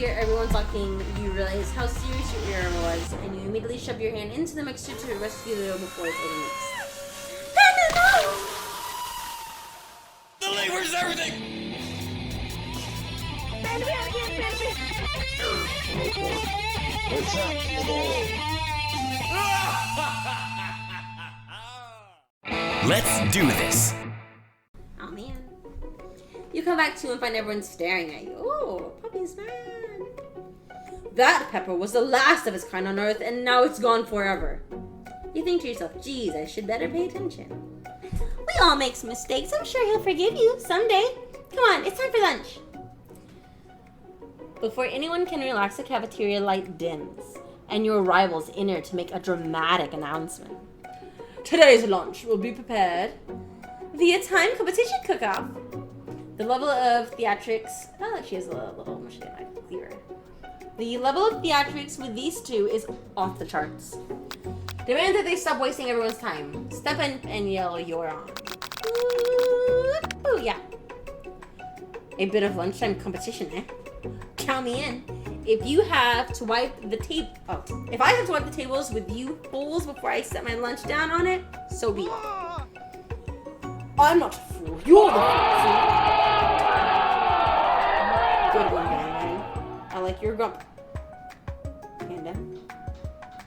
hear everyone talking, you realize how serious your error was, and you immediately shove your hand into the mixture to rescue Leo before it's overmixed. Panda, no! The labor's everything! Panda, Let's do this. Oh man. You come back to and find everyone staring at you. Oh, puppy's man. That pepper was the last of its kind on Earth, and now it's gone forever. You think to yourself, geez, I should better pay attention. We all make some mistakes. I'm sure he'll forgive you someday. Come on, it's time for lunch. Before anyone can relax, the cafeteria light dims, and your arrival's in there to make a dramatic announcement. Today's lunch will be prepared via time competition cook-off. The level of theatrics... Oh, she has a little machine knife cleaver. The level of theatrics with these two is off the charts. Demand that they stop wasting everyone's time. Step in and yell, "You're on." Ooh, yeah. A bit of lunchtime competition, eh? Count me in. If you have to wipe the if I have to wipe the tables with you fools before I set my lunch down on it, so be it. I'm not a fool. You're the fool. Good one, Bang. I like your grump. Panda.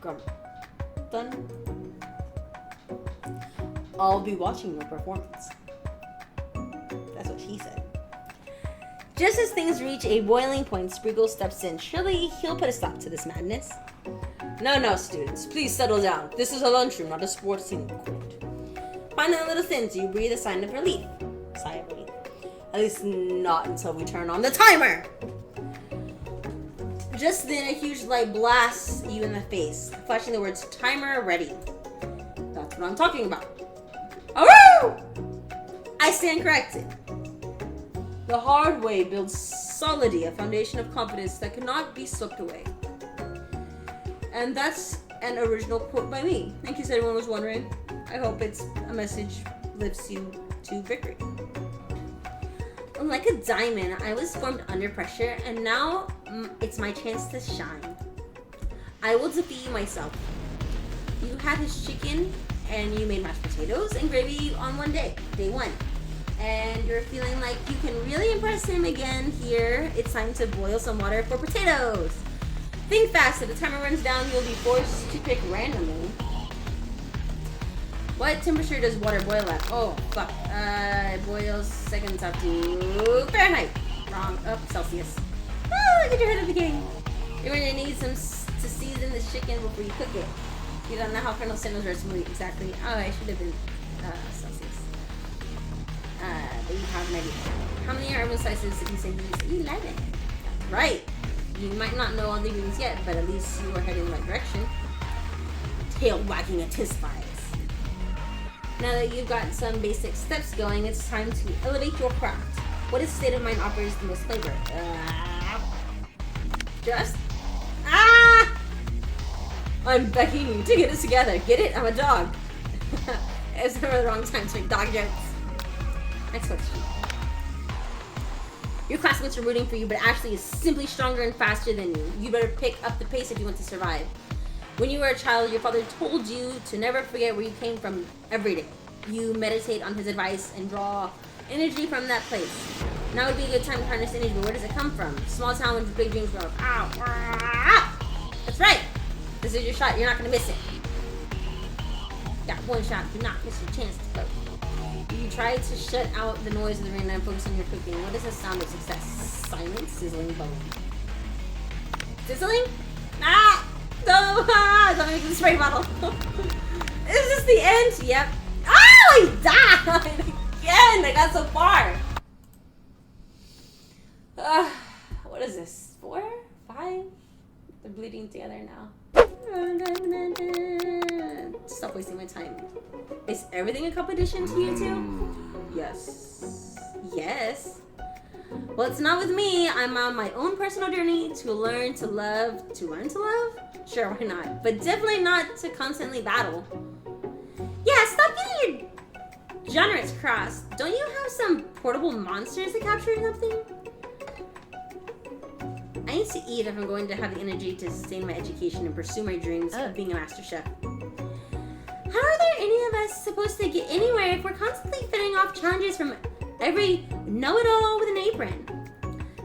Grump. Done. I'll be watching your performance. That's what she said. Just as things reach a boiling point, Sprinkle steps in. Surely he'll put a stop to this madness. No, students. Please settle down. This is a lunchroom, not a sports team court. Finding a little thin, so you breathe a sigh of relief. At least not until we turn on the timer! Just then, a huge light blasts you in the face, flashing the words, "Timer ready." That's what I'm talking about. Oh! I stand corrected. The hard way builds solidly a foundation of confidence that cannot be swept away. And that's an original quote by me. In case anyone was wondering, I hope it's a message lifts you to victory. Like a diamond, I was formed under pressure, and now it's my chance to shine. I will defeat you myself. You had his chicken, and you made mashed potatoes and gravy on one day, day one. And you're feeling like you can really impress him again here. It's time to boil some water for potatoes. Think fast. If the timer runs down, you'll be forced to pick randomly. What temperature does water boil at? Oh, fuck. It boils seconds up to Fahrenheit. Wrong. Oh, Celsius. Oh, get your head of the game. You're going to need some to season the chicken before you cook it. You don't know how Colonel Sanders roast meat exactly. Oh, I should have been Celsius. But you have maybe. How many herbal slices did you say you use? 11. Right. You might not know all the ingredients yet, but at least you are heading in the right direction. Tail wagging intensifies. Now that you've got some basic steps going, it's time to elevate your craft. What is state of mind offers the most flavor? I'm begging you to get it together. Get it? I'm a dog. It's never the wrong time to make dog jokes. Next question. Your classmates are rooting for you, but Ashley is simply stronger and faster than you. You better pick up the pace if you want to survive. When you were a child, your father told you to never forget where you came from every day. You meditate on his advice and draw energy from that place. Now would be a good time to harness energy, but where does it come from? Small town with big dreams grow. Ow! That's right! This is your shot. You're not going to miss it. Got one shot. Do not miss your chance to go. You try to shut out the noise of the rain and focus on your cooking. What is the sound of success? Silent, sizzling bone. Sizzling? No! Don't make the spray bottle. Is this the end? Yep. Oh, I died again! I got so far. What is this? 4? 5? They're bleeding together now. Stop wasting my time. Is everything a competition to you two? Yes. Yes. Well, it's not with me. I'm on my own personal journey to learn to love. To learn to love? Sure, why not? But definitely not to constantly battle. Yeah, stop getting your genres crossed. Don't you have some portable monsters to capture or something? I need to eat if I'm going to have the energy to sustain my education and pursue my dreams of being a master chef. How are there any of us supposed to get anywhere if we're constantly fitting off challenges from every know-it-all with an apron?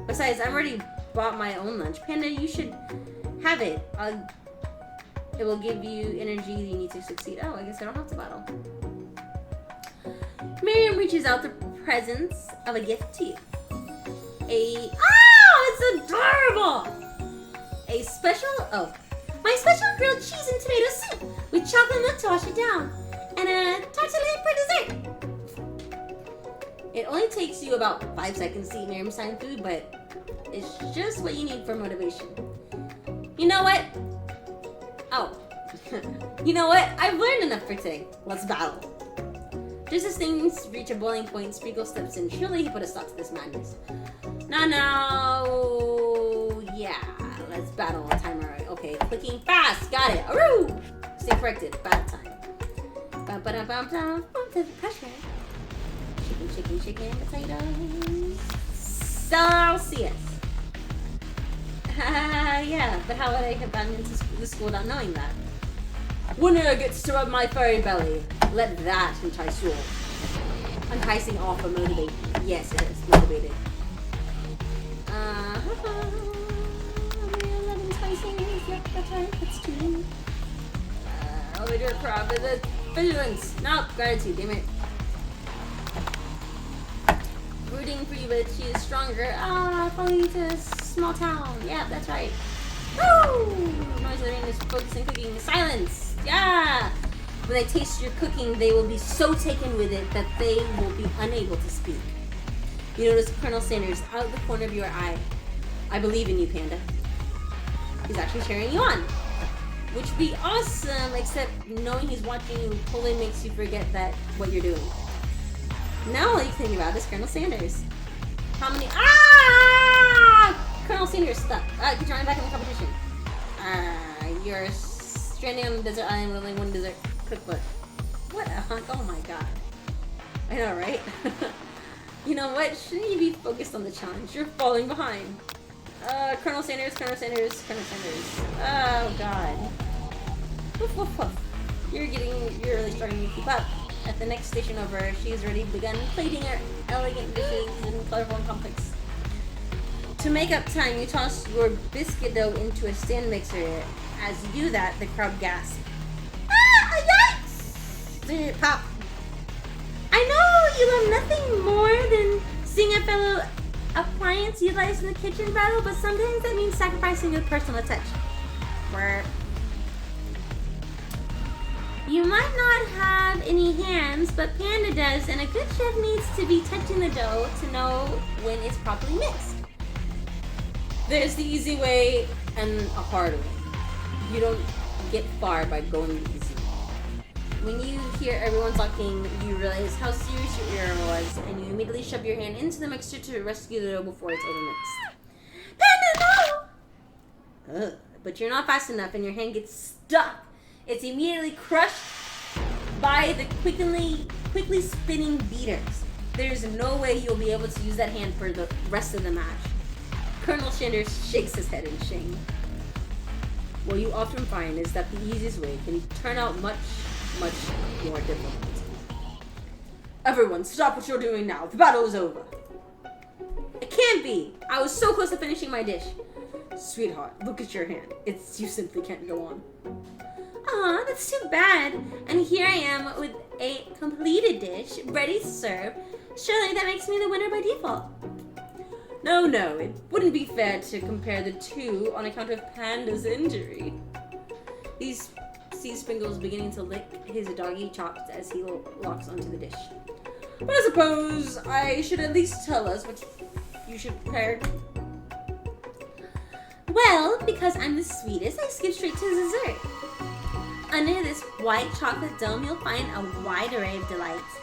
Besides, I've already bought my own lunch. Panda, you should have it. It will give you energy you need to succeed. Oh, I guess I don't have to battle. Miriam reaches out the presents of a gift to you. It's adorable! My special grilled cheese and tomato soup with chocolate milk to wash it down, and a tartelette for dessert. It only takes you about 5 seconds to eat Miriam's time food, but it's just what you need for motivation. You know what? You know what? I've learned enough for today. Let's battle. Just as things reach a boiling point, Sprinkle steps in. Surely he put a stop to this madness. No. Yeah, let's battle on timer. Okay, clicking fast. Got it. Aroo! Stay corrected. Battle time. Pressure. Chicken, potatoes. Celsius. Yeah, but how would I have gotten into the school without knowing that? Winner gets to rub my furry belly. Let that entice you. Enticing off or motivate. Yes, it is. Motivated. 11 spices. Yep, that's right. That's 2. Elevator crab. The vigilance. No, gratitude. Damn it. Rooting for you, but she is stronger. Follow you to a small town. Yeah, that's right. Woo! Noise of the ring is focused on cooking. Silence. Yeah! When they taste your cooking, they will be so taken with it that they will be unable to speak. You notice Colonel Sanders out of the corner of your eye. I believe in you, Panda. He's actually cheering you on. Which would be awesome, except knowing he's watching you totally makes you forget what you're doing. Now all you think about is Colonel Sanders. How many... Colonel Sanders stuck. Get your mind back in the competition. You're stranded on a desert island with only one dessert cookbook. What a hunk. Oh my god. I know, right? You know what? Shouldn't you be focused on the challenge? You're falling behind. Colonel Sanders. Oh god. Woof, woof, woof. You're really struggling to keep up. At the next station over, she's already begun plating her elegant dishes in colorful and complex. To make up time, you toss your biscuit dough into a stand mixer. As you do that, the crowd gasps. Yikes! Pop. I know you love nothing more than seeing a fellow appliance utilized in the kitchen battle, but sometimes that means sacrificing a personal touch. Burp. You might not have any hands, but Panda does, and a good chef needs to be touching the dough to know when it's properly mixed. There's the easy way and a hard way. You don't get far by going the easy way. When you hear everyone talking, you realize how serious your error was, and you immediately shove your hand into the mixture to rescue the dough before it's overmixed. Panda, no! But you're not fast enough, and your hand gets stuck. It's immediately crushed by the quickly spinning beaters. There's no way you'll be able to use that hand for the rest of the match. Colonel Sanders shakes his head in shame. What you often find is that the easiest way can turn out much, much more difficult. Everyone, stop what you're doing now. The battle is over. It can't be. I was so close to finishing my dish. Sweetheart, look at your hand. You simply can't go on. Aw, that's too bad. And here I am with a completed dish, ready to serve. Surely that makes me the winner by default. No, it wouldn't be fair to compare the two on account of Panda's injury. He sees Sprinkles beginning to lick his doggy chops as he walks onto the dish. But I suppose I should at least tell us what you should prepare. Well, because I'm the sweetest, I skip straight to dessert. Under this white chocolate dome, you'll find a wide array of delights.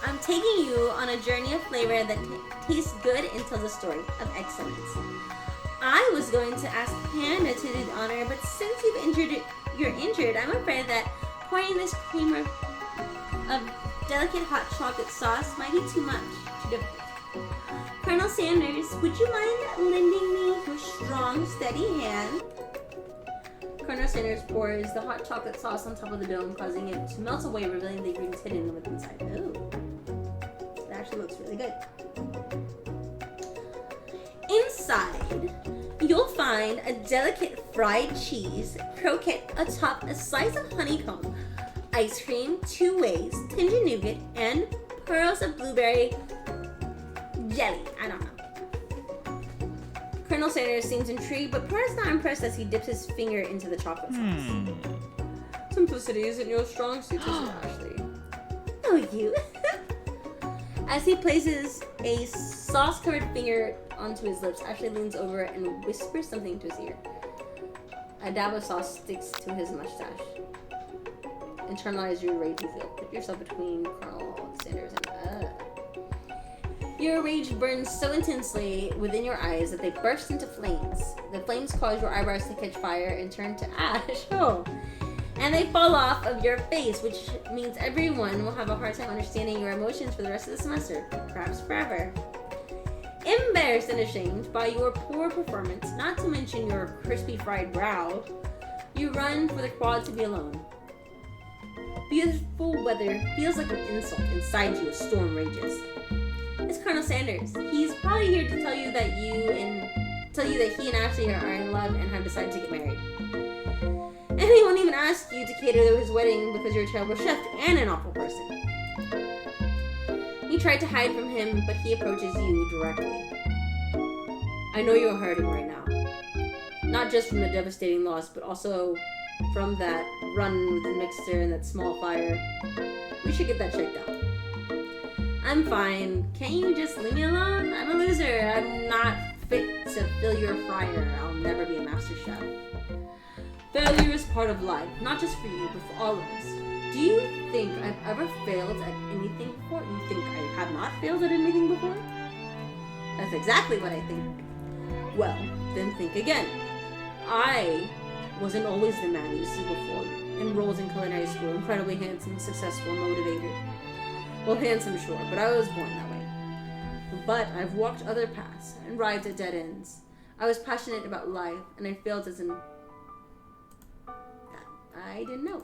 I'm taking you on a journey of flavor that tastes good and tells a story of excellence. I was going to ask Panda to do the honor, but since you're injured, I'm afraid that pouring this cream of delicate hot chocolate sauce might be too difficult. Colonel Sanders, would you mind lending me your strong, steady hand? Colonel Sanders pours the hot chocolate sauce on top of the dome, causing it to melt away, revealing the ingredients hidden within inside. Ooh. That actually looks really good. Inside, you'll find a delicate fried cheese, croquette atop a slice of honeycomb, ice cream, 2 ways, tinted nougat, and pearls of blueberry jelly. I don't know. Colonel Sanders seems intrigued, but Pearl's not impressed as he dips his finger into the chocolate sauce. Simplicity isn't your strong suit, is it, Ashley? No, you. As he places a sauce-covered finger onto his lips, Ashley leans over and whispers something to his ear. A dab of sauce sticks to his mustache. Internalize your rage you feel. Put yourself between Colonel Sanders and Your rage burns so intensely within your eyes that they burst into flames. The flames cause your eyebrows to catch fire and turn to ash. Oh. And they fall off of your face, which means everyone will have a hard time understanding your emotions for the rest of the semester, perhaps forever. Embarrassed and ashamed by your poor performance, not to mention your crispy fried brow, you run for the quad to be alone. Beautiful weather feels like an insult. Inside you, a storm rages. It's Colonel Sanders. He's probably here to tell you that he and Ashley are in love and have decided to get married. And he won't even ask you to cater his wedding because you're a terrible chef and an awful person. You try to hide from him, but he approaches you directly. I know you're hurting right now. Not just from the devastating loss, but also from that run with the mixer and that small fire. We should get that checked out. I'm fine. Can't you just leave me alone? I'm a loser. I'm not fit to fill your fryer. I'll never be a master chef. Failure is part of life, not just for you, but for all of us. Do you think I've ever failed at anything before? You think I have not failed at anything before? That's exactly what I think. Well, then think again. I wasn't always the man you see before. Enrolled in culinary school, incredibly handsome, successful, motivated. Well, handsome, sure, but I was born that way. But I've walked other paths and arrived at dead ends. I was passionate about life, and I failed as in... I didn't know.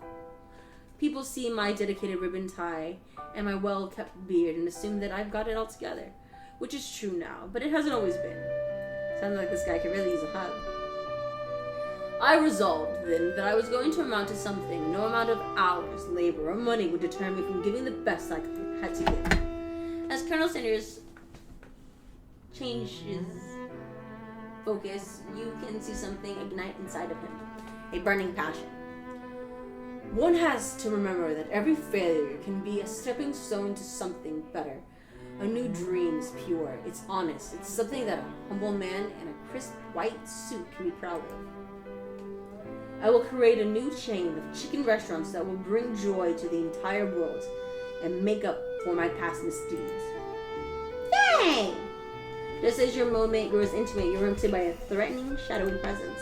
People see my dedicated ribbon tie and my well-kept beard and assume that I've got it all together, which is true now, but it hasn't always been. Sounds like this guy could really use a hug. I resolved then that I was going to amount to something. No amount of hours, labor, or money would deter me from giving the best I had to give. As Colonel Sanders changes focus, you can see something ignite inside of him. A burning passion. One has to remember that every failure can be a stepping stone to something better. A new dream is pure, it's honest, it's something that a humble man in a crisp white suit can be proud of. I will create a new chain of chicken restaurants that will bring joy to the entire world and make up for my past misdeeds. Yay! Just as your moment grows intimate, you're impacted by a threatening, shadowy presence.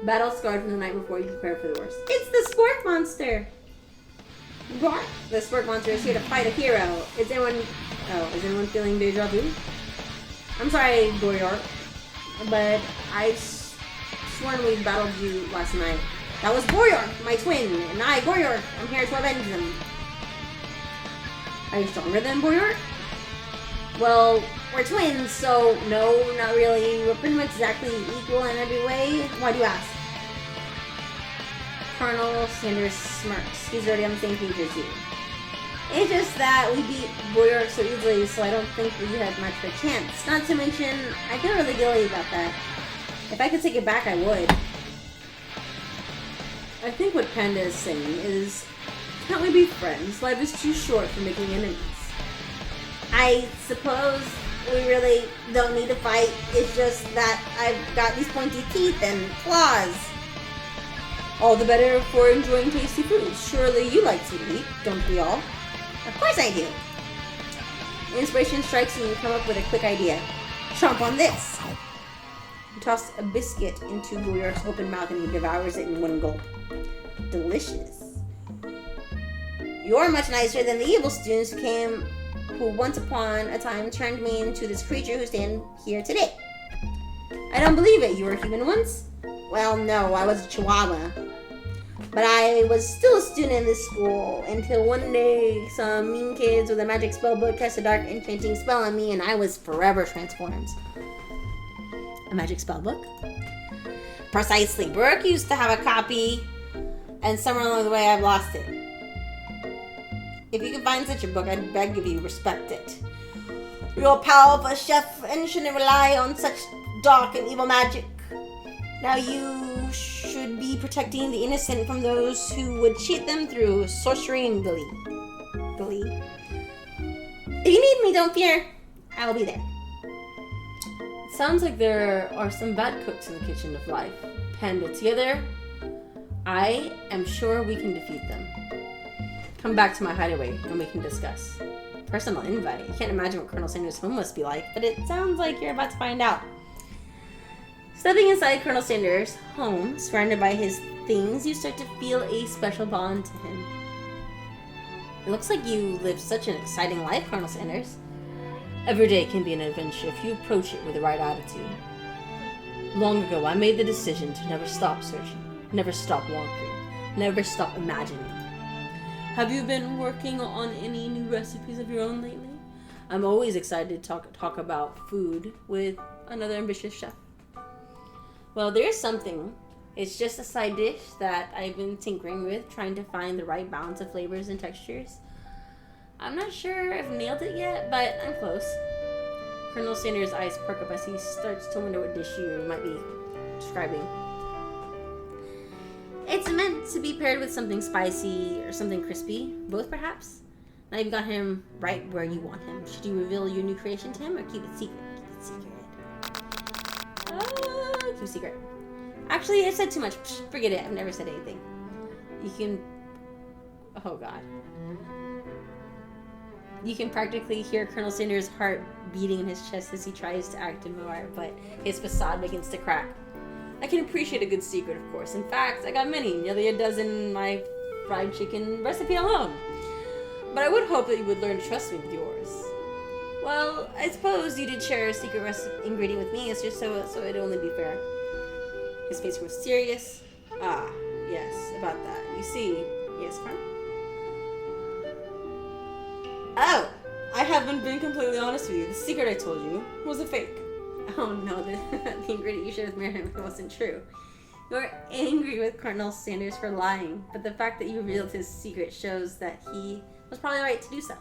Battle scarred from the night before, you prepare for the worst. It's the Spork Monster! Bark! The Spork Monster is here to fight a hero. Is anyone feeling deja vu? I'm sorry, Goryort, but I've sworn we battled you last night. That was Goryort, my twin, and I, Goryort, I'm here to avenge them. Are you stronger than Goryort? Well, we're twins, so no, not really. We're pretty much exactly equal in every way. Why do you ask? Colonel Sanders smirks. He's already on the same page as you. It's just that we beat Goryort so easily, so I don't think we had much of a chance. Not to mention, I feel really guilty about that. If I could take it back, I would. I think what Panda is saying is, can't we be friends? Life is too short for making enemies. I suppose we really don't need to fight. It's just that I've got these pointy teeth and claws. All the better for enjoying tasty food. Surely you like to eat, don't we all? Of course I do. Inspiration strikes and you come up with a quick idea. Chomp on this. You toss a biscuit into Goryart's open mouth and he devours it in one gulp. Delicious. You're much nicer than the evil students who came who once upon a time turned me into this creature who stand here today. I don't believe it. You were human once? Well, no, I was a chihuahua. But I was still a student in this school until one day some mean kids with a magic spell book cast a dark enchanting spell on me and I was forever transformed. A magic spell book? Precisely. Brooke used to have a copy and somewhere along the way I've lost it. If you can find such a book, I'd beg of you, respect it. You're a powerful chef and shouldn't rely on such dark and evil magic. Now you should be protecting the innocent from those who would cheat them through sorcery and belief. If you need me, don't fear. I will be there. It sounds like there are some bad cooks in the kitchen of life. Panda, together, I am sure we can defeat them. Come back to my hideaway and we can discuss. Personal invite. You can't imagine what Colonel Sanders' home must be like, but it sounds like you're about to find out. Stepping inside Colonel Sanders' home, surrounded by his things, you start to feel a special bond to him. It looks like you live such an exciting life, Colonel Sanders. Every day can be an adventure if you approach it with the right attitude. Long ago, I made the decision to never stop searching, never stop wandering, never stop imagining. Have you been working on any new recipes of your own lately? I'm always excited to talk about food with another ambitious chef. Well, there's something. It's just a side dish that I've been tinkering with, trying to find the right balance of flavors and textures. I'm not sure I've nailed it yet, but I'm close. Colonel Sanders' eyes perk up as he starts to wonder what dish you might be describing. It's meant to be paired with something spicy or something crispy, both perhaps. Now you've got him right where you want him. Should you reveal your new creation to him or keep it secret? Keep it secret. Actually, I said too much. Forget it. I've never said anything. You can... Oh, God. You can practically hear Colonel Sanders' heart beating in his chest as he tries to act demure, but his facade begins to crack. I can appreciate a good secret, of course. In fact, I got many, nearly a dozen in my fried chicken recipe alone. But I would hope that you would learn to trust me with yours. Well, I suppose you did share a secret ingredient with me, it's just so it'd only be fair. His face was serious. Ah, yes, about that. You see, yes, Carl? Oh, I haven't been completely honest with you. The secret I told you was a fake. Oh no, the ingredient you shared with Miriam wasn't true. You're angry with Colonel Sanders for lying, but the fact that you revealed his secret shows that he was probably right to do so.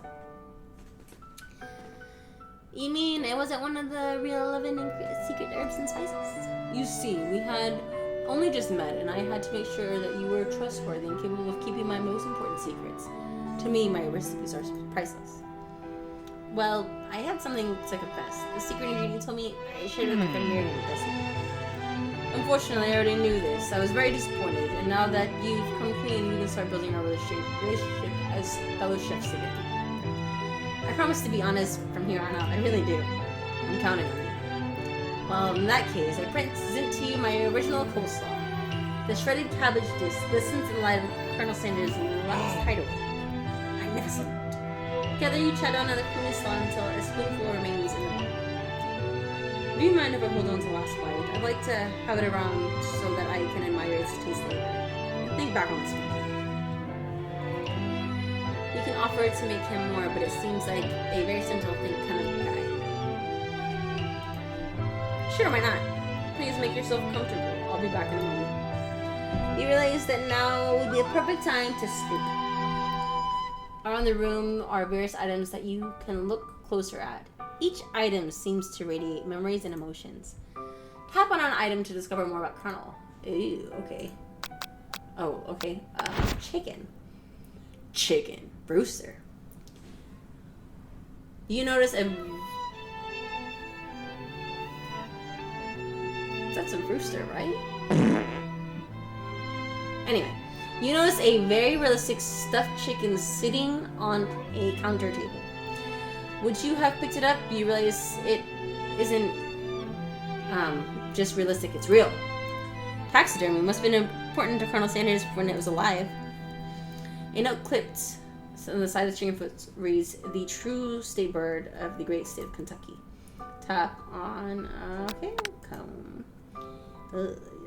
You mean it wasn't one of the relevant secret herbs and spices? You see, we had only just met, and I had to make sure that you were trustworthy and capable of keeping my most important secrets. To me, my recipes are priceless. Well, I had something to confess. The secret ingredient told me I shared with my friend Miriam with this. Unfortunately, I already knew this. I was very disappointed, and now that you've come clean, we can start building our relationship as fellow chefs again. I promise to be honest from here on out. I really do. I'm counting on you. Well, in that case, I present to you my original coleslaw. The shredded cabbage dish glistens in the light of Colonel Sanders' last hideaway. Magnificent. Together you chat on the coleslaw until a spoonful remains in the bowl. Do you mind if I hold on to the last bite? I'd like to have it around so that I can admire its taste later. Think back on this one. You can offer it to make him more, but it seems like a very sentimental kind of guy. Sure, why not? Please make yourself comfortable. I'll be back in a moment. You realize that now would be a perfect time to speak. Around the room are various items that you can look closer at. Each item seems to radiate memories and emotions. Tap on an item to discover more about Colonel. Ooh, okay. Oh, okay. Chicken. Chicken. Brewster. You notice a... That's a rooster, right? Anyway. You notice a very realistic stuffed chicken sitting on a counter table. Would you have picked it up? You realize it isn't just realistic, it's real. Taxidermy must have been important to Colonel Sanders when it was alive. A note clipped So on the side of the chicken foot reads, the true state bird of the great state of Kentucky. Tap on, comb.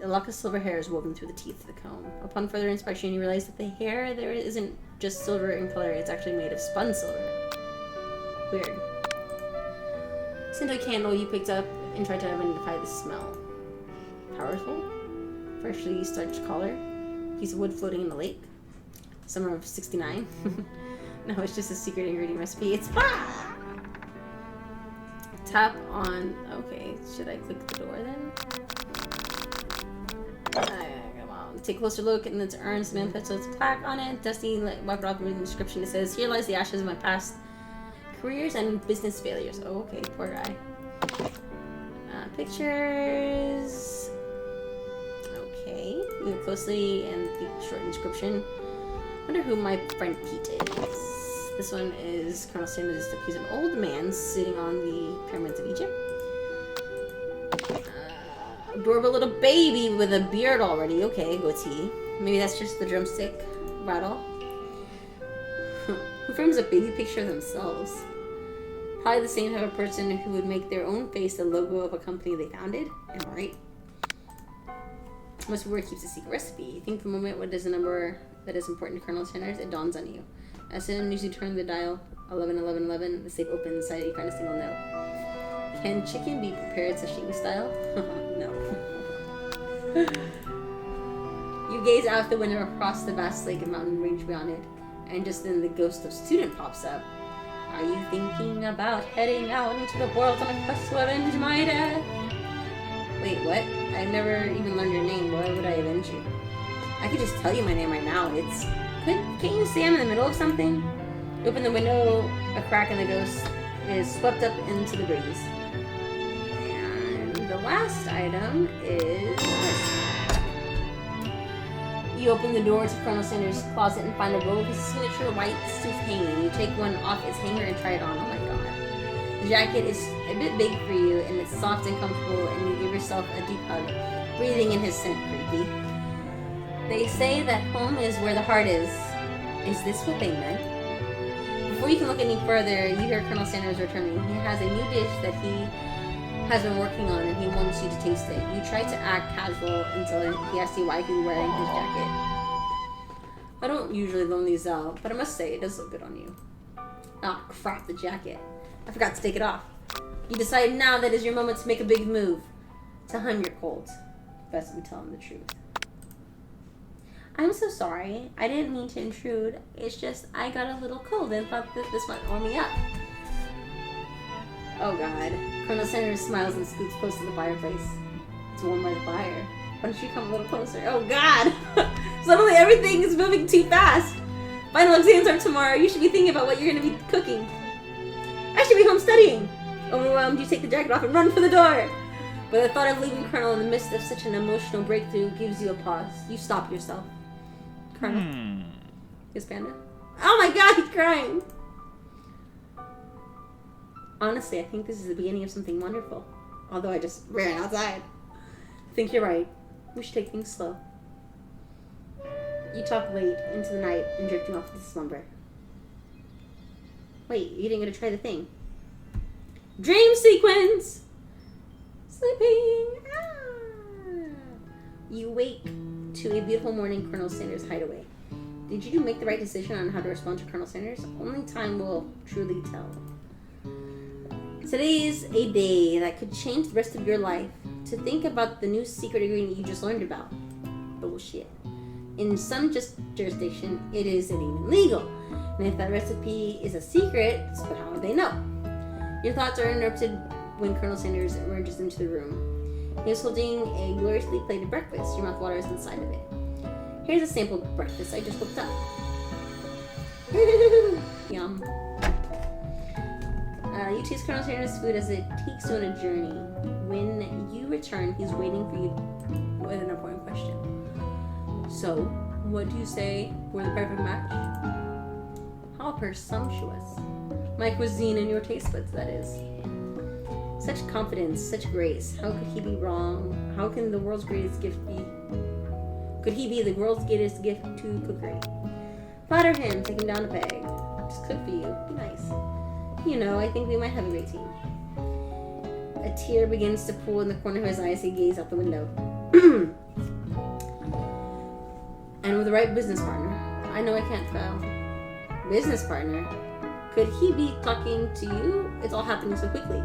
A lock of silver hair is woven through the teeth of the comb. Upon further inspection, you realize that the hair there isn't just silver in color, it's actually made of spun silver. Weird. Send a candle you picked up and tried to identify the smell. Powerful. Freshly starched collar. Piece of wood floating in the lake. Summer of 69. No, it's just a secret ingredient recipe. It's tap on. Okay, should I click the door then? Come on. Take a closer look, and it's urn. Some puts a plaque on it. Dusty, wipe it off, reading the description. It says, "Here lies the ashes of my past careers and business failures." Oh, okay, poor guy. Pictures. Okay, look closely and the short inscription. Wonder who my friend Pete is. This one is Colonel Sanders. He's an old man sitting on the pyramids of Egypt. Adorable little baby with a beard already. Okay, goatee. Maybe that's just the drumstick rattle. Who frames a baby picture of themselves? Probably the same type of person who would make their own face the logo of a company they founded. Am I right? Must be where it keeps a secret recipe. Think for a moment, what is the number that is important to Colonel Sanders? It dawns on you. As soon as you turn the dial, 111111, the safe opens inside. You find a single note. Can chicken be prepared sashimi style? No. You gaze out the window across the vast lake and mountain range beyond it, and just then the ghost of student pops up. Are you thinking about heading out into the world on a quest to avenge my death? Wait, what? I've never even learned your name. Why would I avenge you? I could just tell you my name right now. Can't you see I'm in the middle of something? You open the window, a crack, and the ghost is swept up into the breeze. And the last item is this. You open the door to Colonel Sanders' closet and find a roll of his signature white suit hanging. You take one off its hanger and try it on. Oh my god. The jacket is a bit big for you, and it's soft and comfortable, and you give yourself a deep hug, breathing in his scent. Creepy. They say that home is where the heart is. Is this what they meant? Before you can look any further, you hear Colonel Sanders returning. He has a new dish that he has been working on, and he wants you to taste it. You try to act casual until he asks you why he's wearing his jacket. I don't usually loan these out, but I must say it does look good on you. Ah, crap, the jacket. I forgot to take it off. You decide now that is your moment to make a big move. Tell him you're cold. Best we tell him the truth. I'm so sorry. I didn't mean to intrude. It's just I got a little cold and thought that this might warm me up. Oh god. Colonel Sanders smiles and scoots close to the fireplace. It's warm by the fire. Why don't you come a little closer? Oh god! Suddenly everything is moving too fast. Final exams are tomorrow. You should be thinking about what you're going to be cooking. I should be home studying. Overwhelmed, you take the jacket off and run for the door. But the thought of leaving Colonel in the midst of such an emotional breakthrough gives you a pause. You stop yourself. Colonel. Is Panda? Oh my god, he's crying. Honestly, I think this is the beginning of something wonderful. Although I just ran outside. I think you're right. We should take things slow. You talk late into the night and drifting off into slumber. Wait, you didn't get to try the thing. Dream sequence! Sleeping! Ah. You wake to a beautiful morning Colonel Sanders' hideaway. Did you make the right decision on how to respond to Colonel Sanders? Only time will truly tell. Today's a day that could change the rest of your life. To think about the new secret ingredient you just learned about. Bullshit. In some jurisdiction, it isn't even legal. And if that recipe is a secret, so how would they know? Your thoughts are interrupted when Colonel Sanders emerges into the room. He is holding a gloriously plated breakfast. Your mouth waters inside of it. Here's a sample breakfast I just whipped up. Yum. You taste Colonel Sanders' food as it takes you on a journey. When you return, he's waiting for you with an important question. So, what do you say were the perfect match? How presumptuous. My cuisine and your taste buds, that is. Such confidence, such grace. How could he be wrong? How can the world's greatest gift be? Could he be the world's greatest gift to cookery? Flatter him, take him down a peg. Just cook for you. Be nice. You know, I think we might have a great team. A tear begins to pool in the corner of his eye as he gazes out the window. And with the right business partner, I know I can't fail. Business partner? Could he be talking to you? It's all happening so quickly.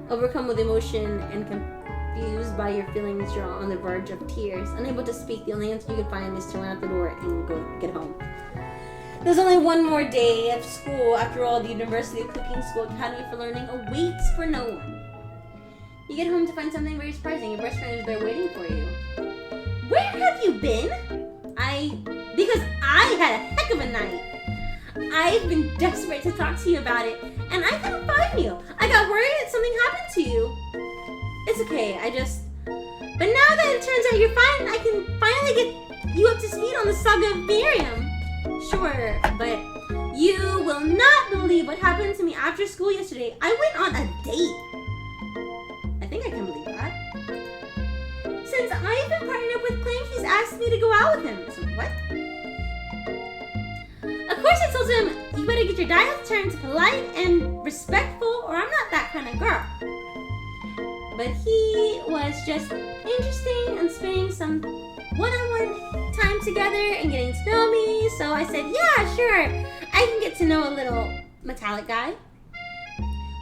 Overcome with emotion and confused by your feelings, you're on the verge of tears. Unable to speak, the only answer you can find is to run out the door and go get home. There's only one more day of school. After all, the University of Cooking School Academy for Learning awaits for no one. You get home to find something very surprising. Your best friend is there waiting for you. Where have you been? Because I had a heck of a night. I've been desperate to talk to you about it, and I couldn't find you. I got worried that something happened to you. It's okay, but now that it turns out you're fine, I can finally get you up to speed on the saga of Miriam. Sure, but you will not believe what happened to me after school yesterday. I went on a date. I think I can believe that. Since I've been partnered up with Clank, he's asked me to go out with him. So what? Of course I told him, you better get your dial turned to polite and respectful, or I'm not that kind of girl. But he was just interesting and spending some one-on-one time together and getting to know me. So I said, yeah, sure. I can get to know a little metallic guy.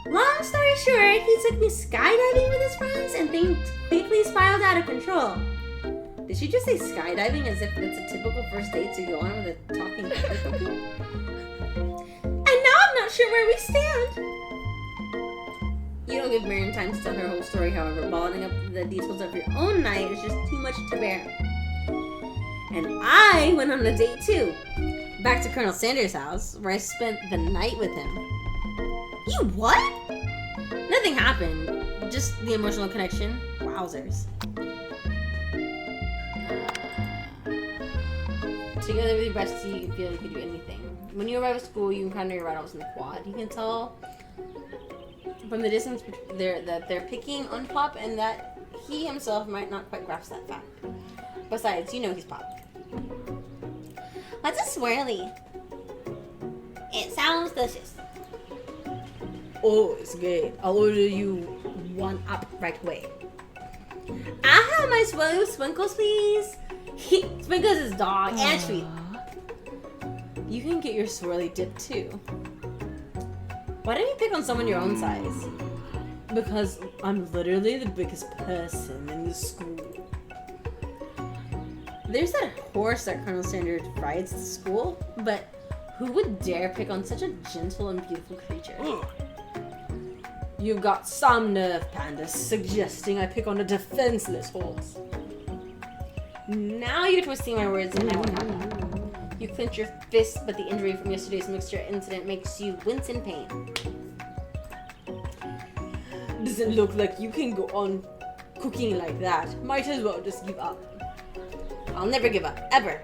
Long story short, he took me skydiving with his friends and things quickly spiraled out of control. Did she just say skydiving as if it's a typical first date to go on with a talking cookie? And now I'm not sure where we stand. You don't give Miriam time to tell her whole story, however. Bottling up the details of your own night is just too much to bear. And I went on a date too. Back to Colonel Sanders' house, where I spent the night with him. You what? Nothing happened. Just the emotional connection. Wowzers. Together with your bestie, you can feel you can do anything. When you arrive at school, you encounter your rivals in the quad. You can tell from the distance that they're picking on Pop and that he himself might not quite grasp that fact. Besides, you know he's Pop. What's a swirly? It sounds delicious. Oh, it's good. I'll order you one up right away. I'll have my swirly with Sprinkles, please. Sprinkles is dog and treat. You can get your swirly dip too. Why don't you pick on someone your own size? Because I'm literally the biggest person in the school. There's that horse that Colonel Sanders rides to school, but who would dare pick on such a gentle and beautiful creature? You've got some nerve, Panda, suggesting I pick on a defenseless horse. Now you're twisting my words and I won't have that. You clench your fist, but the injury from yesterday's mixture incident makes you wince in pain. Doesn't look like you can go on cooking like that. Might as well just give up. I'll never give up, ever.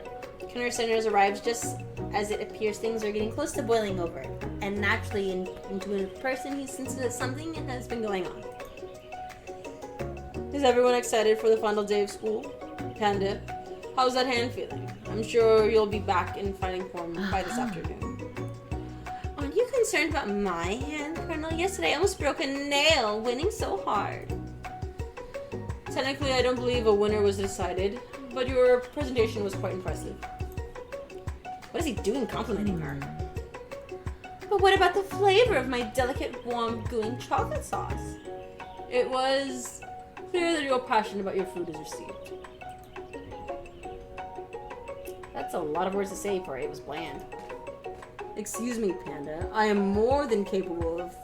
Colonel Sanders arrives just as it appears things are getting close to boiling over. And naturally, into a person, he senses that something has been going on. Is everyone excited for the final day of school? Panda, how's that hand feeling? I'm sure you'll be back in fighting form by this afternoon. Aren't you concerned about my hand, Colonel? Yesterday I almost broke a nail, winning so hard. Technically, I don't believe a winner was decided, but your presentation was quite impressive. What is he doing complimenting her? But what about the flavor of my delicate, warm, gooey chocolate sauce? It was clear that your passion about your food is received. That's a lot of words to say for it was bland. Excuse me, Panda. I am more than capable of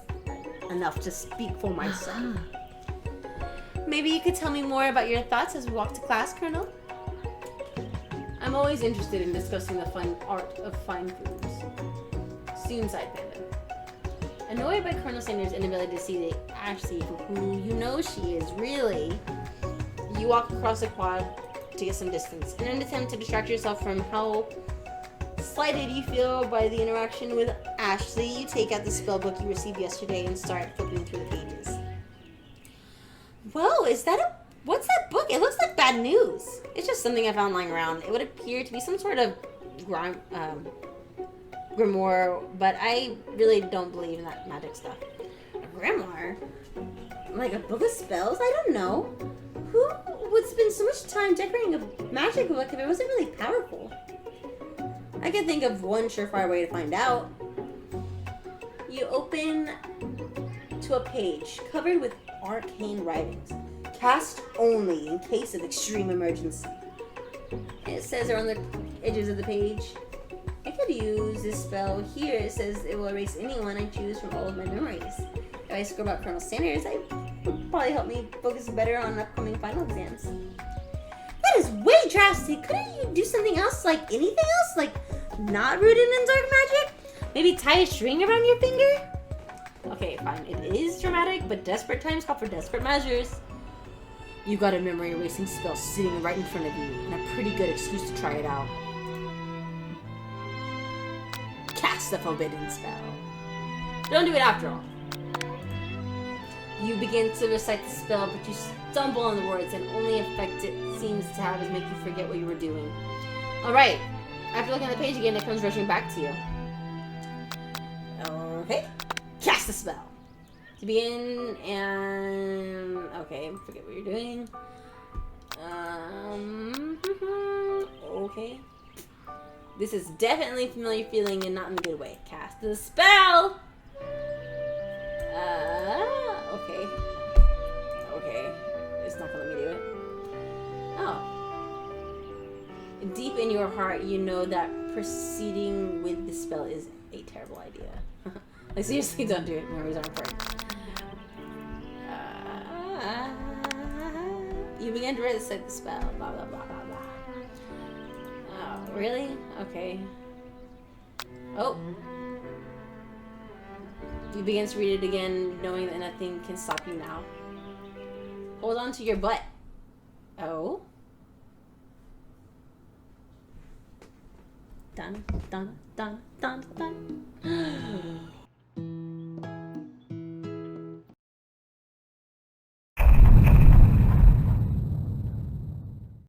enough to speak for myself. Maybe you could tell me more about your thoughts as we walk to class, Colonel? I'm always interested in discussing the fine art of fine foods. Soon, sighed Panda. Annoyed by Colonel Sanders' inability to see the Ashley who you know she is, really, you walk across the quad to get some distance. In an attempt to distract yourself from how slighted you feel by the interaction with Ashley, you take out the spell book you received yesterday and start flipping through the pages. Whoa, what's that book? It looks like bad news. It's just something I found lying around. It would appear to be some sort of grimoire, but I really don't believe in that magic stuff. A grimoire? Like a book of spells? I don't know. Who would spend so much time decorating a magic book if it wasn't really powerful? I can think of one surefire way to find out. You open to a page covered with arcane writings. Cast only in case of extreme emergency. And it says around the edges of the page, I could use this spell here. It says it will erase anyone I choose from all of my memories. If I scrub out Colonel Sanders, it would probably help me focus better on upcoming final exams. That is way drastic. Couldn't you do something else, like anything else? Like not rooted in dark magic? Maybe tie a string around your finger? Okay, fine. It is dramatic, but desperate times call for desperate measures. You got a memory erasing spell sitting right in front of you, and a pretty good excuse to try it out. Cast the forbidden spell. Don't do it after all. You begin to recite the spell, but you stumble on the words, and only effect it seems to have is make you forget what you were doing. Alright, after looking at the page again, it comes rushing back to you. Okay, cast the spell. To begin, and... okay, forget what you're doing. Okay. This is definitely a familiar feeling and not in a good way. Cast the spell! Okay. Okay. It's not gonna let me do it. Oh. Deep in your heart, you know that proceeding with the spell is a terrible idea. Like, seriously, don't do it. Memories are important. You begin to recite the spell. Blah, blah, blah, blah, blah. Oh, really? Okay. Oh. You begin to read it again, knowing that nothing can stop you now. Hold on to your butt. Oh. Dun, dun, dun, dun, dun.